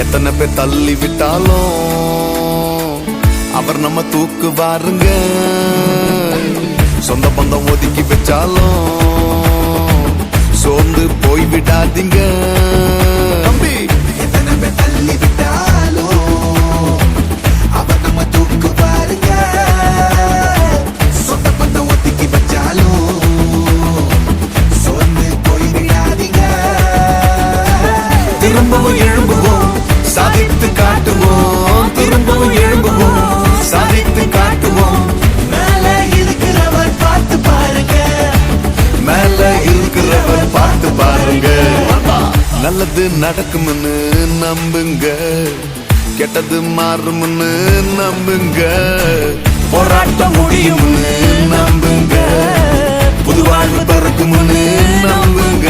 எத்தனை பேர் தள்ளி விட்டாலும் அவர் நம்ம தூக்குவாருங்க. சொந்த பந்தம் ஒதுக்கி வச்சாலும் சோர்ந்து போய் விடாதீங்க தம்பி. எத்தனை பேர் தள்ளி விட்டாலும் அவர் நம்ம தூக்குவாருங்க. சொந்த பந்தம் ஒதுக்கி வச்சாலும் சோர்ந்து போய் விடாதீங்க. திரும்பவும் எழும்புவோம், சாதித்து காட்டுவோம். திரும்பவும் எழும்புவோம், சாதித்து காட்டுவோம். மேல இருக்கிறவர் பார்த்து பாருங்க, மேல இருக்கிறவர் பார்த்து பாருங்க. நல்லது நடக்கும்னு நம்புங்க, கெட்டது மாறும்னு நம்புங்க. போராட்டம் முடியும்னு நம்புங்க, புது வாழ்வு பிறக்கும்னு நம்புங்க.